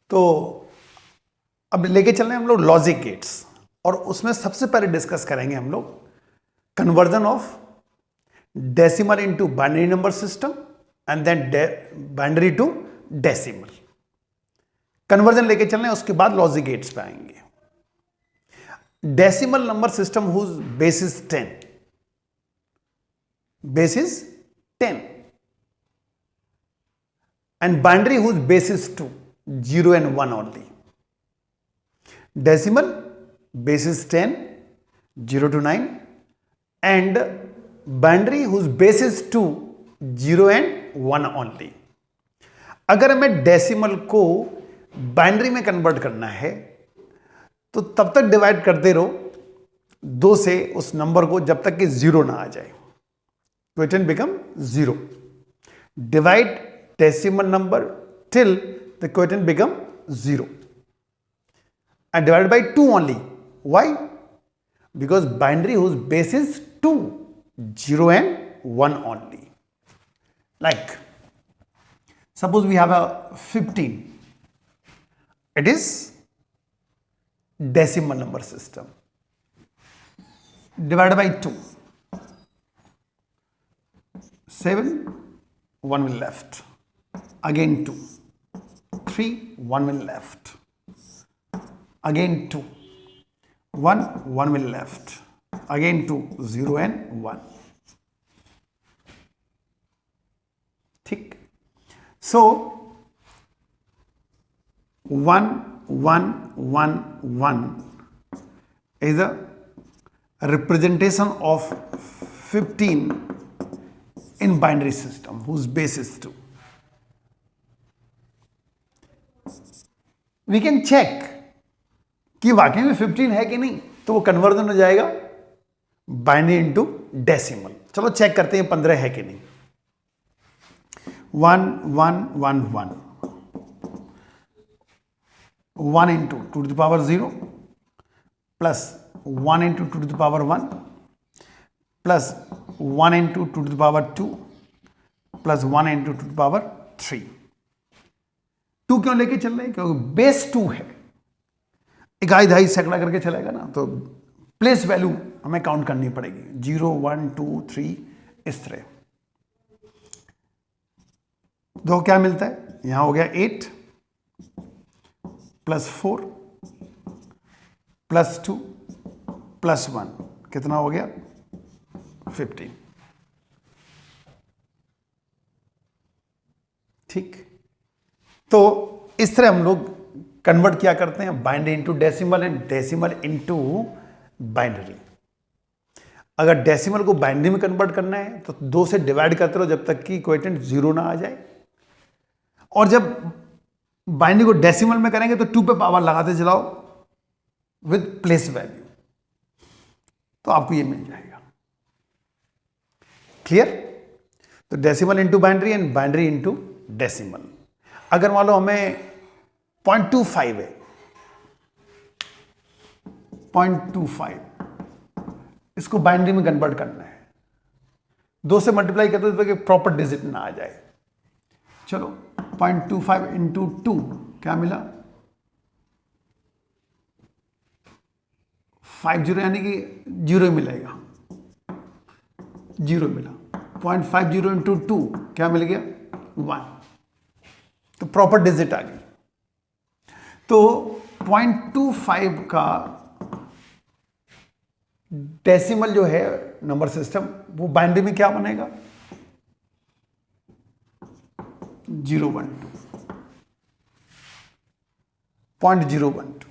तो अब लेके चल रहे हैं हम लोग लॉजिक गेट्स, और उसमें सबसे पहले डिस्कस करेंगे हम लोग conversion of decimal into binary number system and then binary to decimal. Conversion लेके चल रहे हैं, उसके बाद लॉजिक गेट्स पे आएंगे। Decimal number system whose base is 10, base is 10, and binary whose base is 2, 0 and 1 only. Decimal base is 10, 0 to 9, and binary whose base is 2, 0 and 1 only. अगर हमें डेसिमल को बाइनरी में कन्वर्ट करना है तो तब तक डिवाइड करते रहो 2 से उस नंबर को जब तक कि 0 ना आ जाए, तो it can become 0. Divide decimal number till the quotient become 0 and divided by 2 only. Why? Because binary whose base is 2, 0 and 1 only. Like suppose we have a 15, it is decimal number system, divided by 2, 7, 1 will left, again 2, 3, 1 will left, again 2, 1, 1 will left, again 2, 0 and 1. ठीक, so 1, 1, 1, 1 is a representation of 15 in binary system whose base is 2. We can check कि वाकई में 15 है कि नहीं, तो वो conversion हो जाएगा बाइनरी इनटू डेसिमल. चलो चेक करते हैं 15 है कि नहीं. 1, 1, 1, 1, 1 into 2 to the power 0 plus 1 into 2 to the power 1 plus 1 into 2 to the power 2 plus 1 into 2 to the power 3. 2 क्यों लेके चल रहे हैं? क्योंकि बेस 2 है. इकाई दहाई सैकड़ा करके चलेगा ना, तो प्लेस वैल्यू हमें काउंट करनी पड़ेगी. 0, 1, 2, 3 इस तरह. तो क्या मिलता है? यहां हो गया 8 प्लस 4 प्लस 2 प्लस 1, कितना हो गया? 15. ठीक, तो इस तरह हम लोग कन्वर्ट किया करते हैं, binary into decimal and decimal into binary. अगर डेसिमल को बाइनरी में कन्वर्ट करना है तो 2 से डिवाइड करते रहो जब तक कि कोएफिशिएंट 0 ना आ जाए, और जब बाइनरी को डेसिमल में करेंगे तो 2 पे पावर लगाते चलाओ विद प्लेस वैल्यू, तो आपको ये मिल जाएगा. क्लियर? तो decimal into binary and binary into decimal. अगर मान लो हमें 0.25 है, 0.25 इसको बाइनरी में कन्वर्ट करना है, 2 से मल्टीप्लाई करते तो प्रॉपर डिजिट ना आ जाए. चलो 0.25 इंटू 2 क्या मिला? 50 यानी कि 0 मिलेगा, 0 मिला. 0.50 इंटू 2 क्या मिल गया? 1. तो प्रॉपर डिजिट आ गई. तो 0.25 का डेसिमल जो है नंबर सिस्टम, वो बाइनरी में क्या बनेगा? 012, 0.012,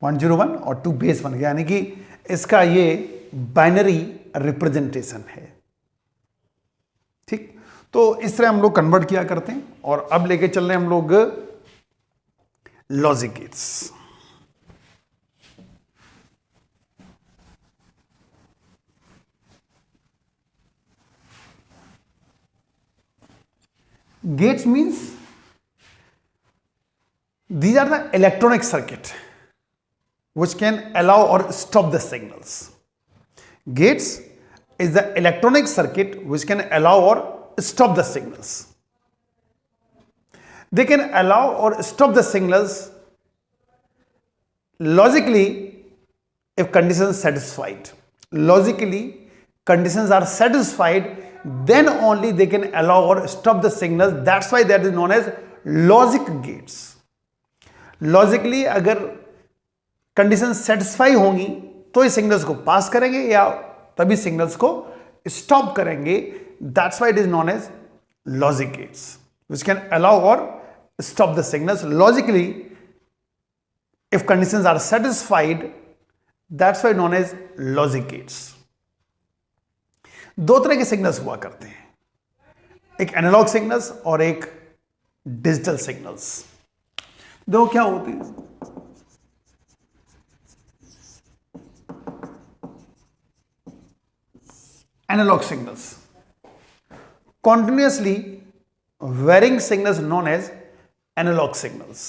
0.01 और 2 बेस बन गया, यानी कि इसका ये बाइनरी रिप्रेजेंटेशन है. ठीक, तो इस तरह हम लोग कन्वर्ट किया करते हैं. और अब लेके चल रहे हैं हम लोग logic gates. Gates means these are the electronic circuit which can allow or stop the signals. Gates is the electronic circuit which can allow or stop the signals. They can allow or stop the signals logically if conditions satisfied. Logically, conditions are satisfied, then only they can allow or stop the signals. That's why that is known as logic gates. Logically अगर condition satisfy होंगी तो इस signals को पास करेंगे या तभी signals को stop करेंगे. That's why it is known as logic gates which can allow or stop the signals logically if conditions are satisfied. That's why known as logic gates. दो तरह के सिग्नल्स हुआ करते हैं, एक एनालॉग सिग्नल्स और एक डिजिटल सिग्नल्स. दो क्या होती है? Analog signals. Continuously varying signals known as analog signals.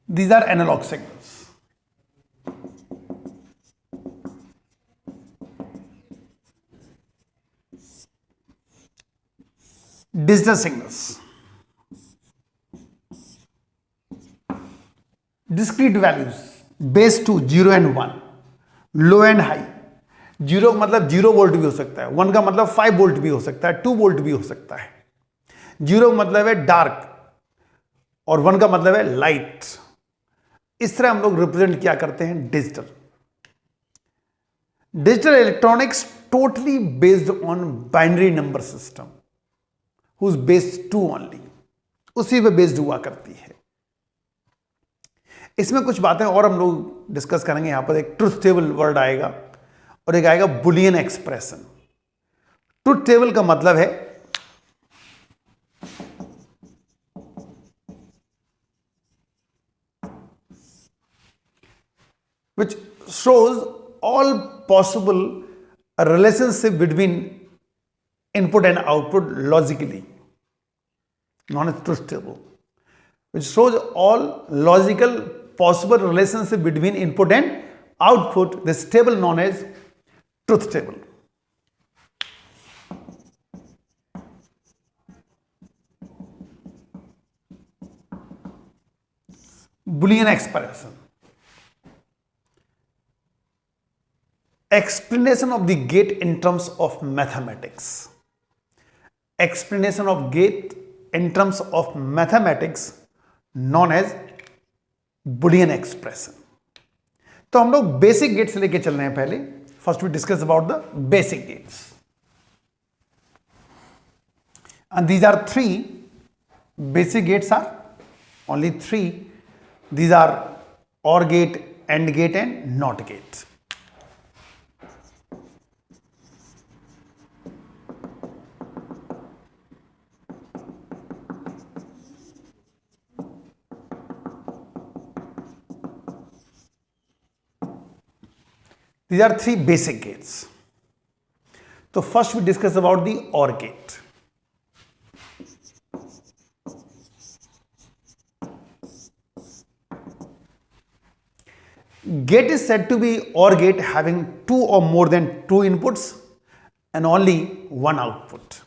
These are analog signals. Digital signals. Discrete values base 2 0 and 1, low and high. 0 मतलब 0 वोल्ट भी हो सकता है, 1 का मतलब 5 वोल्ट भी हो सकता है, 2 वोल्ट भी हो सकता है. 0 मतलब है डार्क और 1 का मतलब है लाइट. इस तरह हम लोग रिप्रेजेंट क्या करते हैं digital. Digital electronics totally based on binary number system whose base 2 only. उसी पे बेस्ड हुआ करती है. इसमें कुछ बातें और हम लोग डिस्कस करेंगे. यहां पर एक ट्रुथ टेबल वर्ड आएगा और एक आएगा बुलियन एक्सप्रेशन. ट्रुथ टेबल का मतलब है which shows all possible relationship between input and output logically, known as truth table, which shows all logical possible relationship between input and output. This table known as truth table. Boolean expression. Explanation of the gate in terms of mathematics. Explanation of gate in terms of mathematics known as Boolean expression. तो हम लोग basic gates लेके चल रहे हैं. पहले first we discuss about the basic gates and these are 3 basic gates are only 3. These are or gate, and gate and not gate. These are 3 basic gates. So first we discuss about the OR gate. Gate is said to be OR gate having 2 or more than 2 inputs and only 1 output.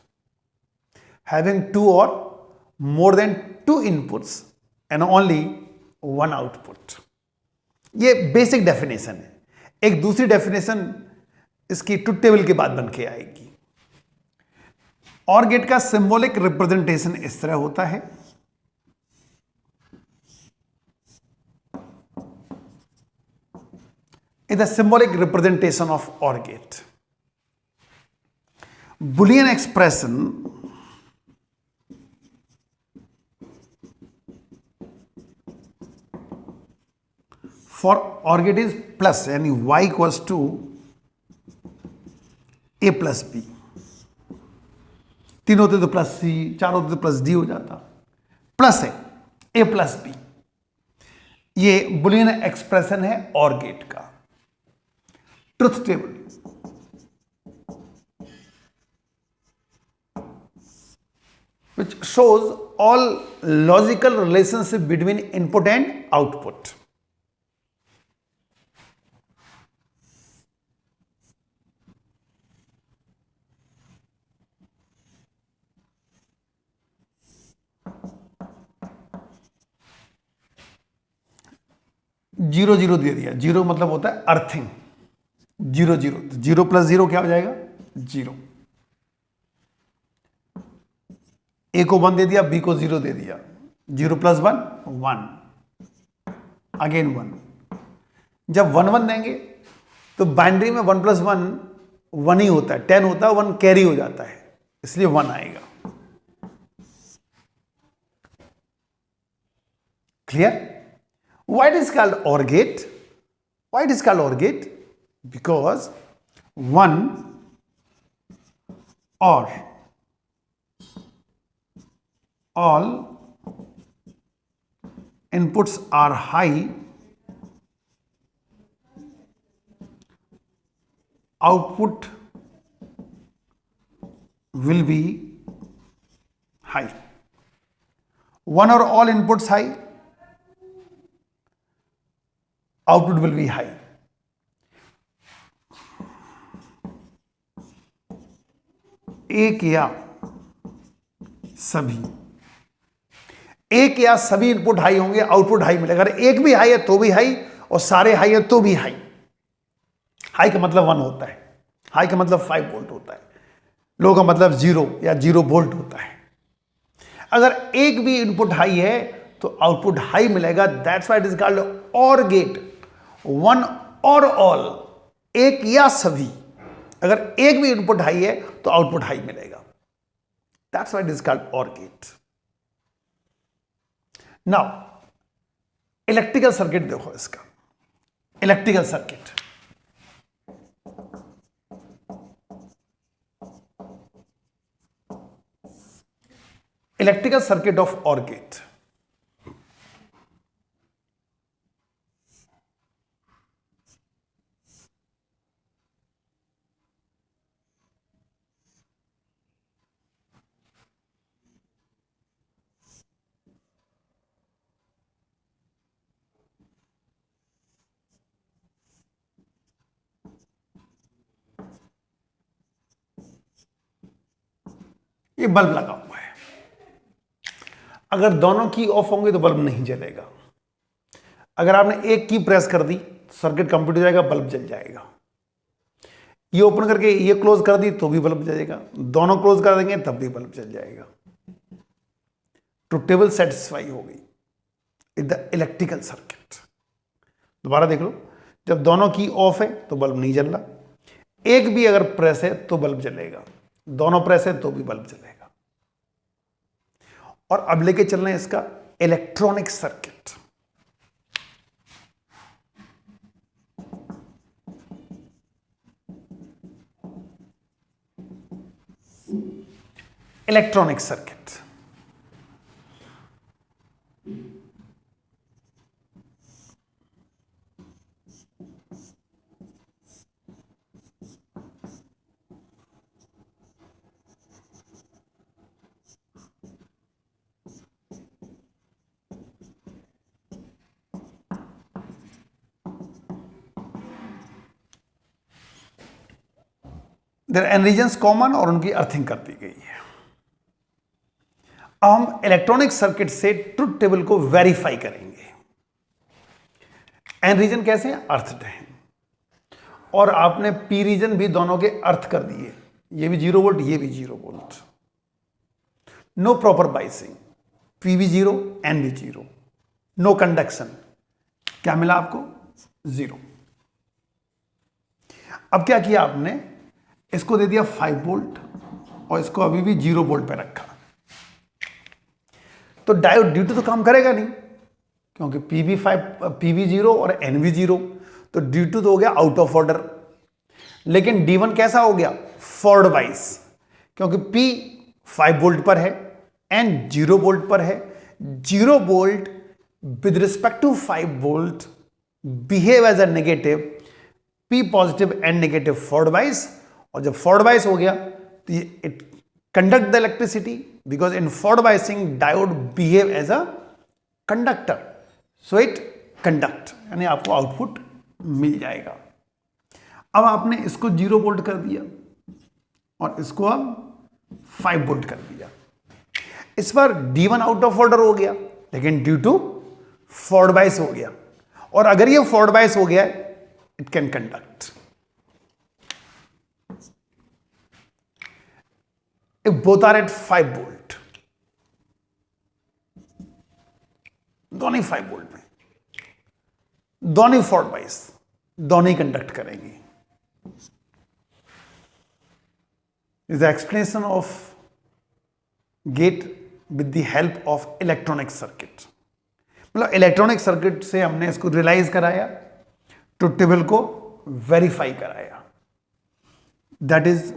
Having 2 or more than 2 inputs and only 1 output. ये basic definition है. एक दूसरी definition इसकी truth table के बाद बन के आएगी. OR गेट का सिंबॉलिक रिप्रेजेंटेशन इस तरह होता है. Is the symbolic representation of OR gate. Boolean expression for OR gate is plus, यानी y equals to a plus b. 3 होते तो प्लस c, 4 होते तो प्लस d हो जाता. प्लस है a प्लस b. ये बुलियन एक्सप्रेशन है OR गेट का. Truth table which shows all logical relationship between input and output. Zero zero दे दिया, जीरो मतलब होता है earthing, zero zero, zero plus zero क्या हो जाएगा, जीरो। ए को 1 दे दिया, बी को 0 दे दिया, 0 प्लस 1 1, अगेन 1। जब 1 1 देंगे तो बाइनरी में 1 प्लस 1 1 ही होता है, 10 होता है, 1 कैरी हो जाता है, इसलिए 1 आएगा। Clear? Why it is called OR gate? Why it is called OR gate? Because 1 OR, all inputs are high, output will be high. One or all inputs high, output will be high. एक या सभी, एक या सभी input high होंगे, output high मिलेगा। अगर एक भी हाई है तो भी हाई, और सारे हाई है तो भी हाई। हाई का मतलब 1 होता है, हाई का मतलब 5 वोल्ट होता है, लो का मतलब 0 या 0 वोल्ट होता है। अगर एक भी इनपुट हाई है तो आउटपुट हाई मिलेगा। That's why it is called OR gate, 1 और ऑल, एक या सभी। अगर एक भी इनपुट हाई है तो आउटपुट हाई मिलेगा। That's why it is called OR gate. Now electrical circuit देखो इसका, electrical circuit, electrical circuit of OR gate. ये बल्ब लगा हुआ है, अगर दोनों की ऑफ होंगे तो बल्ब नहीं जलेगा। अगर आपने एक की प्रेस कर दी सर्किट कंप्लीट हो जाएगा, बल्ब जल जाएगा। ये ओपन करके ये क्लोज कर दी तो भी बल्ब जलेगा, दोनों क्लोज कर देंगे तब भी बल्ब जल जाएगा। ट्रुथ टेबल सेटिस्फाई हो गई इन द इलेक्ट्रिकल सर्किट। दोबारा देख लो, जब दोनों की ऑफ है तो बल्ब नहीं जल रहा, एक भी अगर प्रेस है तो बल्ब जलेगा, दोनों प्रेस है तो भी बल्ब जलेगा। और अब लेके चल रहे हैं इसका electronic circuit. Electronic circuit, their N regions common और उनकी अर्थिंग कर दी गई है। अब हम इलेक्ट्रॉनिक सर्किट से ट्रुथ टेबल को वेरीफाई करेंगे। एन रीजन कैसे हैं, अर्थड हैं, और आपने पी रीजन भी दोनों के अर्थ कर दिए, ये भी 0 वोल्ट, ये भी 0 volt. No proper biasing, P भी 0, एन भी 0, नो कंडक्शन, क्या मिला आपको, 0। अब क्या किया आपने, इसको दे दिया 5 वोल्ट और इसको अभी भी 0 वोल्ट पे रखा, तो डायोड D2 तो काम करेगा नहीं, क्योंकि P भी 0 और N भी 0, तो D2 तो हो गया आउट ऑफ ऑर्डर। लेकिन D1 कैसा हो गया, फॉरवर्ड वाइज, क्योंकि P 5 वोल्ट पर है, N 0 वोल्ट पर है। 0 volt with respect to 5 volt behave as a negative, P positive N negative forward वाइज। और जब फॉरवर्ड वाइज हो गया तो it conduct the electricity, because in forward biasing diode behave as a conductor, so it conduct, यानी आपको output मिल जाएगा। अब आपने इसको 0 वोल्ट कर दिया और इसको अब 5 वोल्ट कर दिया, इस पर D1 आउट ऑफ ऑर्डर हो गया, लेकिन ड्यू टू फॉरवर्ड वाइज हो गया। और अगर ये फॉरवर्ड बायस हो गया it can conduct. If both are at 5 volt, दोनों ही 5 वोल्ट में, दोनों ही फॉरवर्ड बायस, दोनों ही कंडक्ट करेंगे। Is the explanation of gate with the help of electronic circuit. मतलब इलेक्ट्रॉनिक सर्किट से हमने इसको रियलाइज कराया, ट्रुथ टेबल को वेरीफाई कराया, that is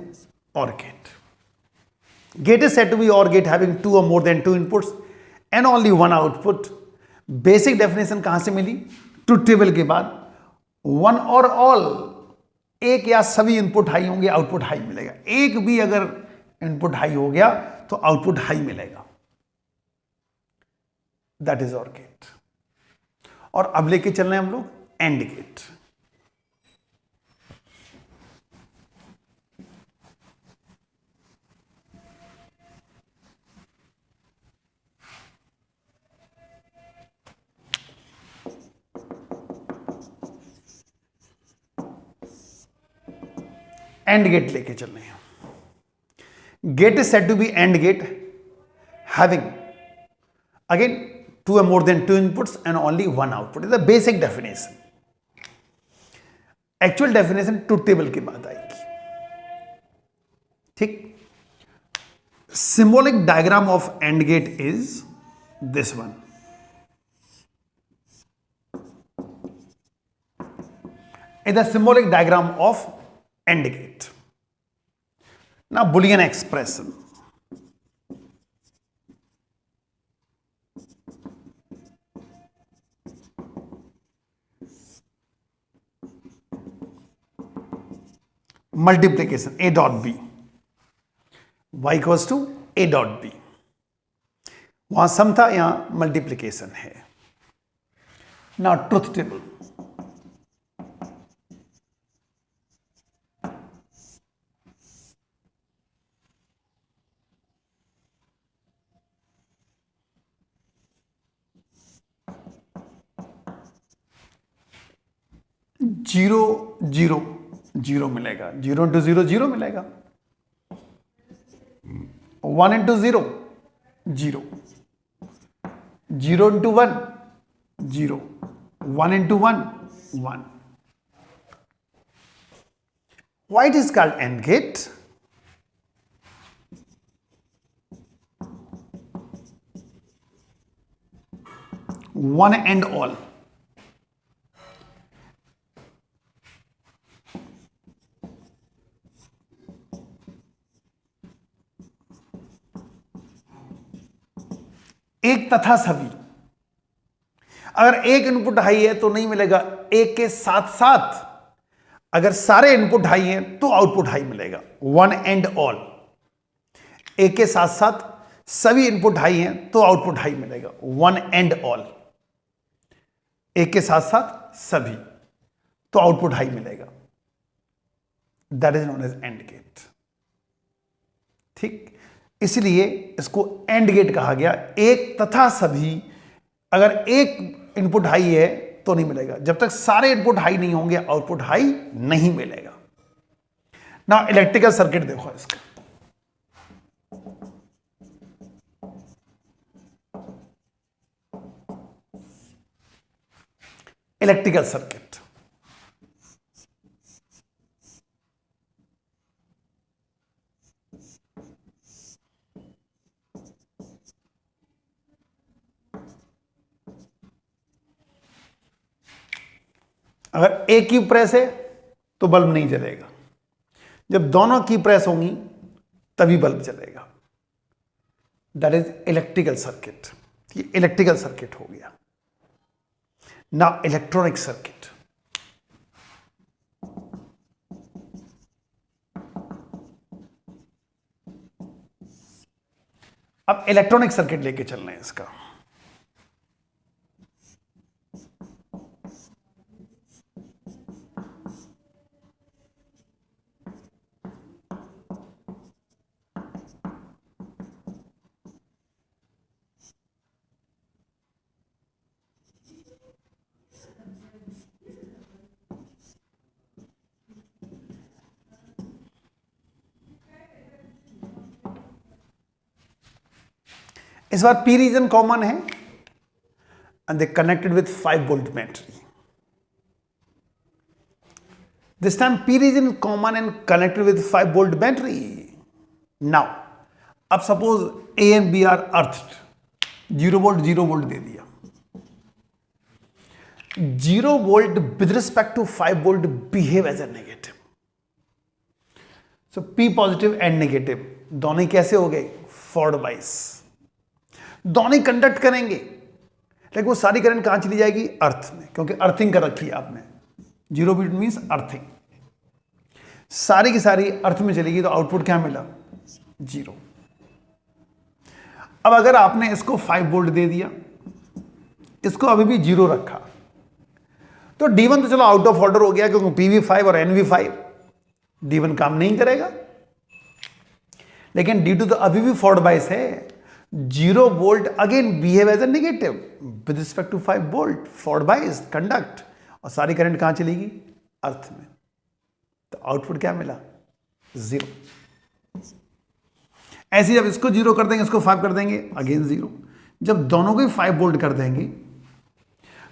OR gate. Gate is said to be OR gate having 2 or more than 2 inputs and only 1 output. Basic definition कहां से मिली? Truth table के बाद 1 or all, एक या सभी इनपुट हाई होंगे आउटपुट हाई मिलेगा। एक भी अगर इनपुट हाई हो गया तो आउटपुट हाई मिलेगा, दैट इज OR गेट। और अब लेके चल रहे हैं हम लोग AND गेट। AND गेट लेके चल रहे हैं। Gate is said to be AND gate having again 2 or more than 2 inputs and only 1 output is the basic definition. Actual definition truth table के बाद आएगी। ठीक, symbolic diagram of and gate is this one. Is the symbolic diagram of and gate. Now Boolean expression, multiplication a dot b, y equals to a dot b। वहां सम था, यहां multiplication है। Now truth table, zero zero zero मिलेगा, 0 into 0 0 मिलेगा, 1 into 0 0, 0 into 1 0, 1 into 1 1। Why it is called AND gate? One and all, एक तथा सभी। अगर एक इनपुट हाई है तो नहीं मिलेगा, एक के साथ साथ अगर सारे इनपुट हाई हैं तो आउटपुट हाई मिलेगा। 1 and all, एक के साथ साथ सभी इनपुट हाई हैं तो आउटपुट हाई मिलेगा। 1 and all, एक के साथ साथ सभी तो आउटपुट हाई मिलेगा, that is known as and gate. ठीक, इसलिए इसको एंड गेट कहा गया। एक तथा सभी, अगर एक इनपुट हाई है तो नहीं मिलेगा, जब तक सारे इनपुट हाई नहीं होंगे आउटपुट हाई नहीं मिलेगा। ना इलेक्ट्रिकल सर्किट देखो इसका, इलेक्ट्रिकल सर्किट, अगर एक की प्रेस है तो बल्ब नहीं जलेगा, जब दोनों की प्रेस होंगी तभी बल्ब जलेगा, दैट इज इलेक्ट्रिकल सर्किट। ये इलेक्ट्रिकल सर्किट हो गया। ना इलेक्ट्रॉनिक सर्किट, अब इलेक्ट्रॉनिक सर्किट लेके चल रहे हैं इसका। इस बार पी रीजन कॉमन है and they connected with 5 volt battery. This time P region is common and connected with 5 volt battery. Now, अब suppose A and B are earthed. 0 volt दे दिया. 0 volt with respect to 5 volt behave as a negative. So P positive and negative दोनों कैसे हो गए? Forward bias. दोनों conduct करेंगे, लेकिन वो सारी करंट कहां चली जाएगी? अर्थ में, क्योंकि अर्थिंग कर रखी है आपने. 0 volt मीन्स अर्थिंग. सारी की सारी अर्थ में चलेगी तो आउटपुट क्या मिला? 0. अब अगर आपने इसको 5 वोल्ट दे दिया, इसको अभी भी 0 रखा, तो D1 तो चलो आउट ऑफ ऑर्डर हो गया, क्योंकि PV5 और NV5 D1 काम नहीं करेगा. लेकिन D2 तो अभी भी फॉरवर्ड बायस है. 0 volt again behave as a negative with respect to 5 volt, forward bias, conduct, और सारी करंट कहां चलेगी? अर्थ में. तो आउटपुट क्या मिला? 0. ऐसे जब इसको 0 कर देंगे, इसको 5 कर देंगे, अगेन 0. जब दोनों को 5 वोल्ट कर देंगे,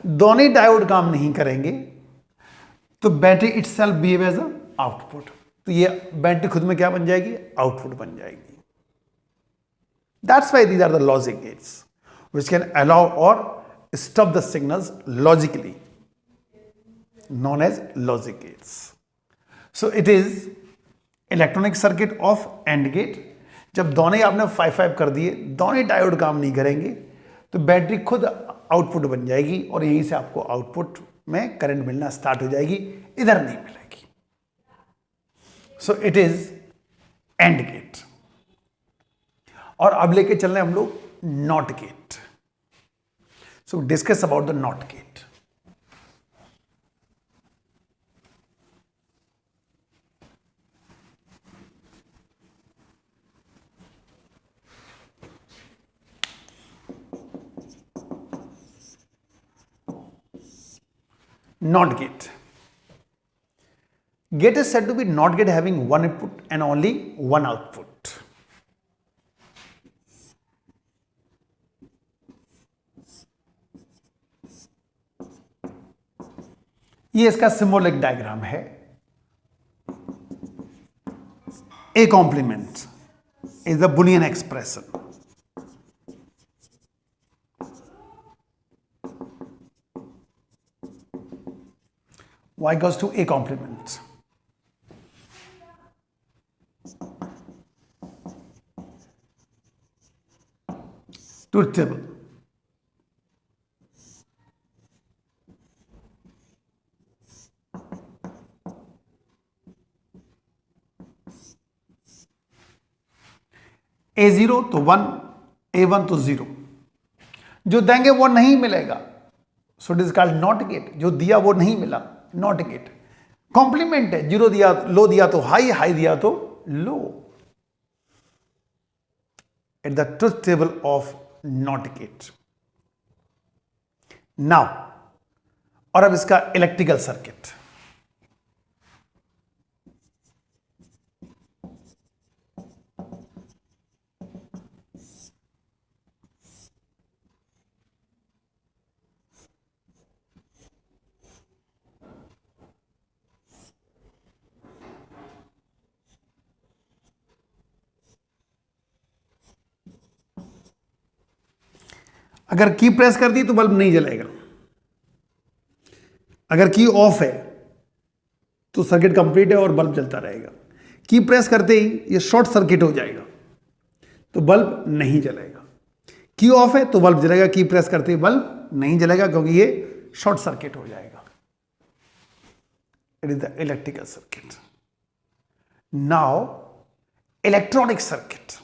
दोनों डायोड काम नहीं करेंगे, तो battery itself behave as a output. तो ये बैटरी खुद में क्या बन जाएगी? आउटपुट बन जाएगी. That's why these are the logic gates, which can allow or stop the signals logically, known as logic gates. So it is electronic circuit of AND gate. जब दोनों ही आपने 5-5 कर दिए, दोनों ही डायोड काम नहीं करेंगे, तो बैटरी खुद आउटपुट बन जाएगी और यहीं से आपको आउटपुट में करंट मिलना स्टार्ट हो जाएगी, इधर नहीं मिलेगी. So it is AND gate. और अब लेके चल रहे हैं हम लोग not gate. So discuss about the not gate. Not gate. Gate is said to be not gate having one input and only one output. ये इसका सिंबॉलिक डायग्राम है. A complement is the Boolean expression. Y goes to A complement. Truth table. A0 तो 1, A1 तो 0. जो देंगे वो नहीं मिलेगा, so it is called not gate. जो दिया वो नहीं मिला, नॉट गेट. कॉम्प्लीमेंट है, 0 दिया, लो दिया तो हाई, हाई दिया तो low. At the truth table of not gate. Now, और अब इसका इलेक्ट्रिकल सर्किट. अगर की प्रेस कर दी तो बल्ब नहीं जलेगा. अगर की ऑफ है तो सर्किट कंप्लीट है और बल्ब जलता रहेगा. की प्रेस करते ही ये शॉर्ट सर्किट हो जाएगा तो बल्ब नहीं जलेगा. की ऑफ है तो बल्ब जलेगा, की प्रेस करते ही बल्ब नहीं जलेगा क्योंकि ये शॉर्ट सर्किट हो जाएगा. It is the electrical circuit. Now electronic circuit.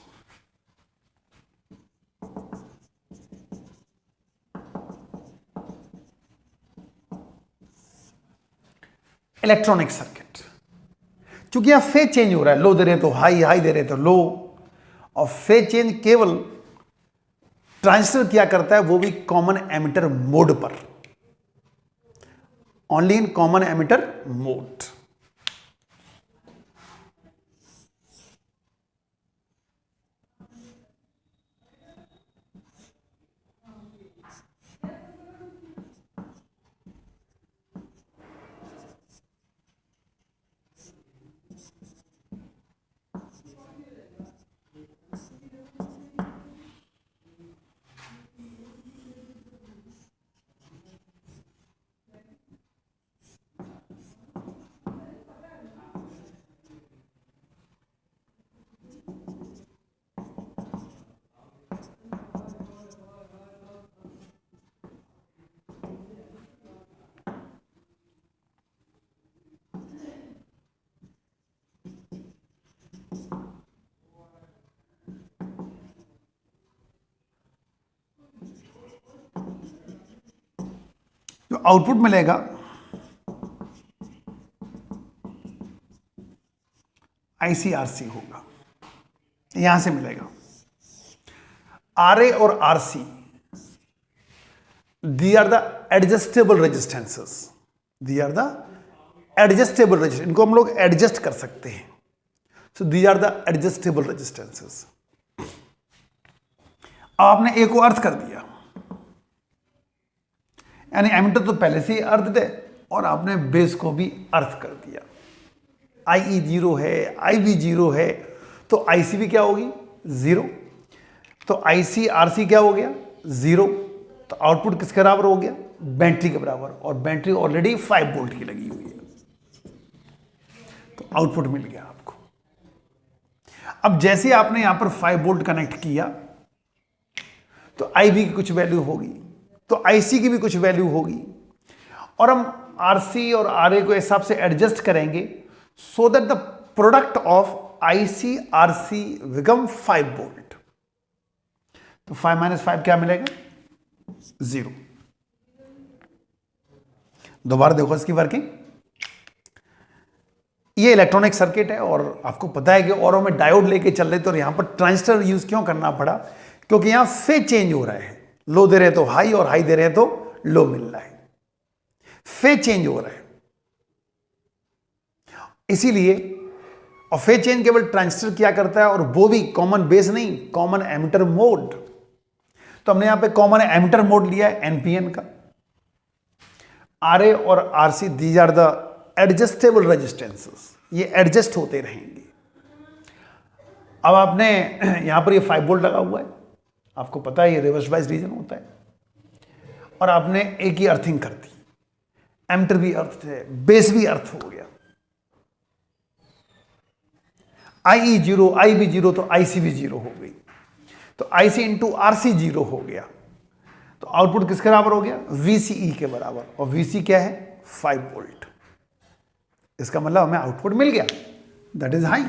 Electronic circuit, चूंकि यहां फेज चेंज हो रहा है, लो दे रहे तो हाई, हाई दे रहे तो लो, और फेज चेंज केवल ट्रांजिस्टर क्या करता है, वो भी कॉमन एमिटर मोड पर, only in common emitter mode. तो आउटपुट मिलेगा ICRC होगा, यहां से मिलेगा। RA और RC they are the adjustable resistances, they are the adjustable resistance, इनको हम लोग एडजस्ट कर सकते हैं। So they are the adjustable resistances. आपने ए को अर्थ कर दिया, यानी एमीटर तो पहले से ही अर्थ है, और आपने बेस को भी अर्थ कर दिया। IE 0 है, IB 0 है, तो IC भी क्या होगी 0, तो ICRC क्या हो गया 0, तो आउटपुट किसके बराबर हो गया, बैटरी के बराबर, और बैटरी ऑलरेडी 5 वोल्ट की लगी हुई है, तो आउटपुट मिल गया आपको। अब जैसे आपने यहां पर 5 वोल्ट कनेक्ट किया, तो IB की कुछ वैल्यू होगी, तो IC की भी कुछ वैल्यू होगी, और हम RC और RA को हिसाब से एडजस्ट करेंगे, so that the product of ICRC become 5 volt. तो 5 - 5 क्या मिलेगा 0। दोबारा देखो इसकी वर्किंग। ये इलेक्ट्रॉनिक सर्किट है, और आपको पता है कि औरों में डायोड लेके चल रहे थे, और यहां पर ट्रांजिस्टर यूज क्यों करना पड़ा, क्योंकि यहां फेज चेंज हो रहा है, लो दे रहे तो हाई, और हाई दे रहे तो लो मिल रहा है, फेज चेंज हो रहा है इसीलिए। और फेज चेंज केवल ट्रांजिस्टर क्या करता है, और वो भी कॉमन बेस नहीं, कॉमन एमिटर मोड। तो हमने यहां पे कॉमन एमिटर मोड लिया है NPN का। RA और RC these are the adjustable resistances, ये एडजस्ट होते रहेंगे। अब आपने यहां पर ये 5 वोल्ट लगा हुआ है, आपको पता है ये रिवर्स बायस रीजन होता है, और आपने एक ही अर्थिंग कर दी, एमिटर भी अर्थ है, बेस भी अर्थ हो गया। IE 0, IB 0, तो IC भी 0 हो गई, तो IC इंटू RC 0 हो गया, तो आउटपुट किसके बराबर हो गया VCE के बराबर, और VC क्या है 5 वोल्ट। इसका मतलब हमें आउटपुट मिल गया, दैट इज हाई।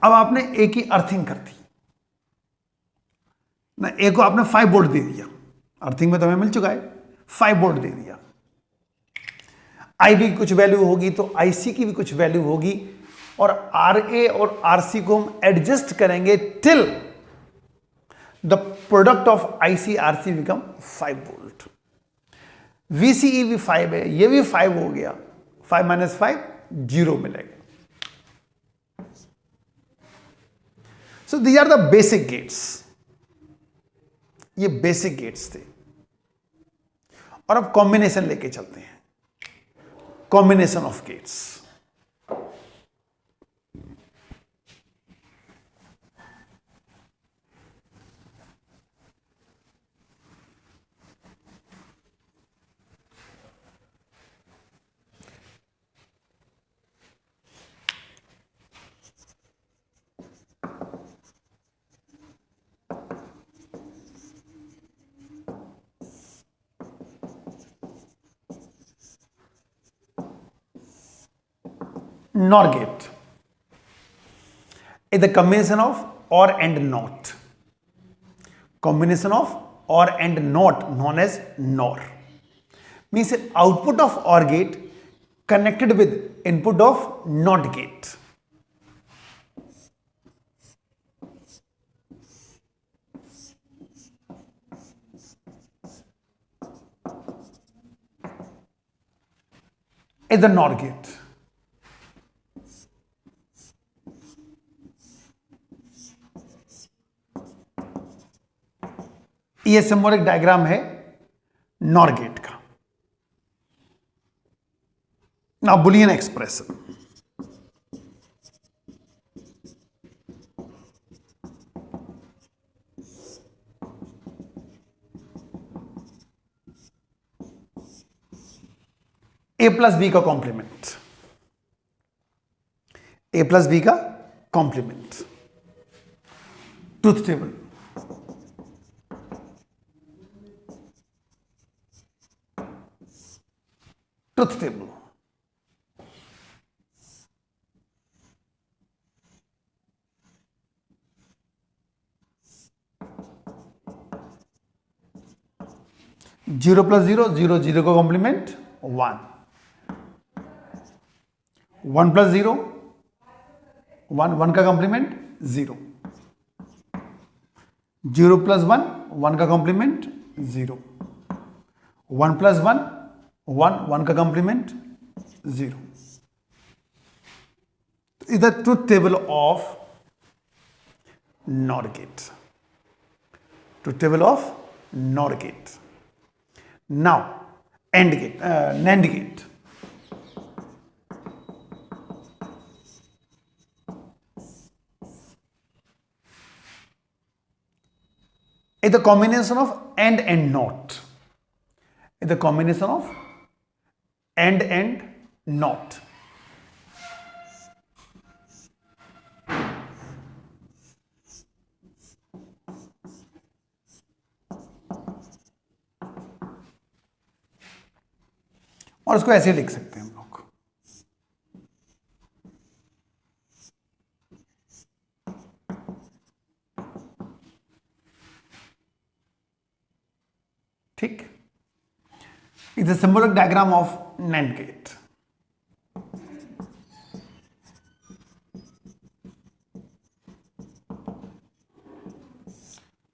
अब आपने एक ही अर्थिंग कर दी ना, ए को आपने 5 वोल्ट दे दिया, अर्थिंग में तो हमें मिल चुका है 5 वोल्ट दे दिया। IB की कुछ वैल्यू होगी, तो IC की भी कुछ वैल्यू होगी, और RA और RC को हम एडजस्ट करेंगे till the product of ICRC become 5 volt. VCE भी 5 है, ये भी 5 हो गया, 5 - 5 0 मिलेगा। So these are the basic gates, ये बेसिक गेट्स थे। और अब कॉम्बिनेशन लेके चलते हैं, combination of gates. NOR gate is the combination of OR and NOT. Combination of OR and NOT known as NOR means output of OR gate connected with input of NOT gate. Is the NOR gate. ये symbolic diagram है NOR gate का। Now Boolean expression, A+B का complement, A+B का complement, truth table, truth table. 0 plus 0, 0, 0 का complement 1, 1 plus 0, 1, 1 का complement 0, 0 plus 1, 1 का complement 0, 1 plus 1, 1, 1 का complement 0. Is the truth table of NOR gate. Truth table of NOR gate. Now, AND gate, NAND gate. It's the combination of and not. It's the combination of and not. और उसको ऐसे लिख सकते हैं हम लोग, ठीक. Is a symbolic diagram of NAND gate.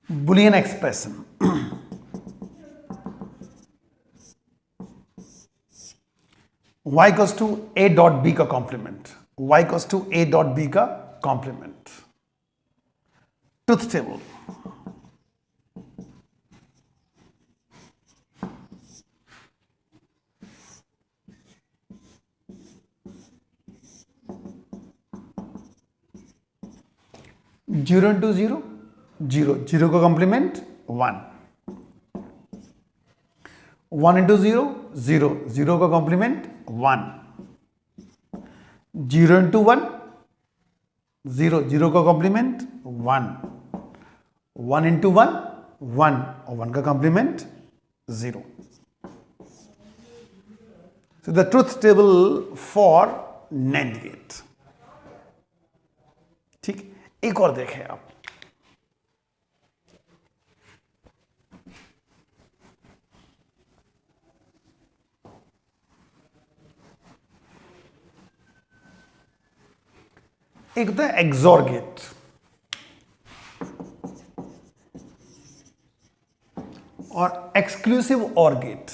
Boolean expression. y equals to a dot b का complement, y equals to a dot b का complement. Truth table. Zero into zero, zero, zero का complement 1, 1 into zero, zero, zero का complement 1, 0 into 1, zero, zero का complement 1, 1 into 1, 1 और 1 का complement 0. So the truth table for NAND gate. ठीक, एक और देखें आप. एक होता है एक्सॉर गेट और एक्सक्लूसिव ऑर गेट.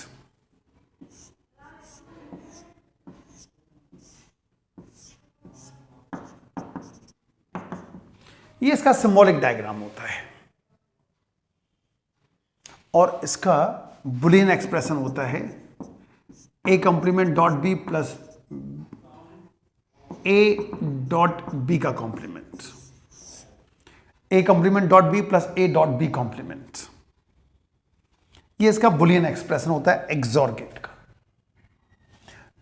ये इसका सिंबॉलिक डायग्राम होता है और इसका बुलियन एक्सप्रेशन होता है A complement dot B plus A dot B का complement, A complement dot B plus A dot B complement. ये इसका बुलियन एक्सप्रेशन होता है एक्सॉर गेट का.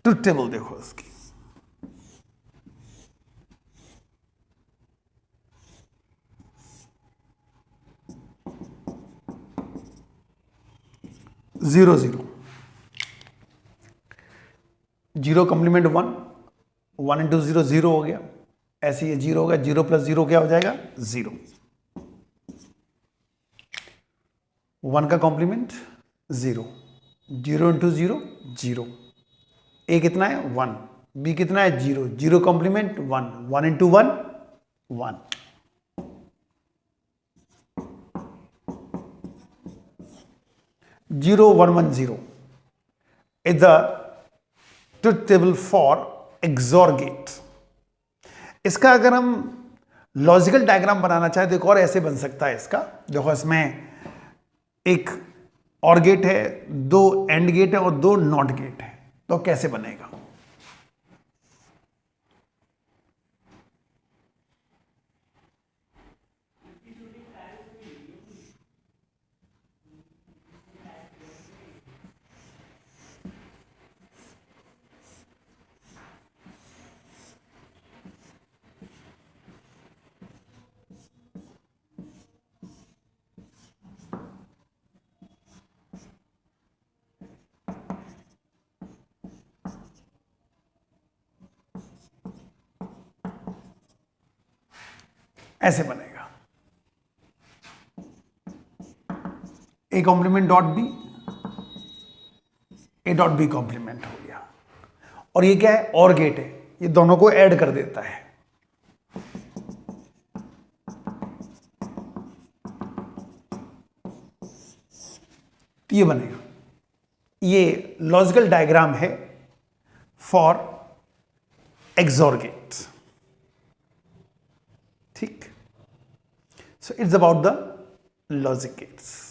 ट्रुथ टेबल देखो इसकी. Zero zero, zero complement 1, 1 into zero, zero हो गया. ऐसे ये जीरो होगा, जीरो प्लस जीरो क्या हो जाएगा 0, 1 का कॉम्प्लीमेंट 0, 0 इंटू जीरो, जीरो. ए कितना है 1, बी कितना है 0, 0 complement 1, 1 into 1, 1. Zero 1 1 0 is the truth table for XOR gate. इसका अगर हम लॉजिकल डायग्राम बनाना चाहे तो एक और ऐसे बन सकता है इसका. देखो इसमें एक और गेट है, दो एंड गेट है और दो नॉट गेट है. तो कैसे बनेगा? ऐसे बनेगा A complement dot B A dot B complement हो गया। और ये क्या है, और गेट है, ये दोनों को ऐड कर देता है। तो ये बनेगा, ये लॉजिकल डायग्राम है फॉर एक्सॉर गेट। ठीक, so it's about the logic gates.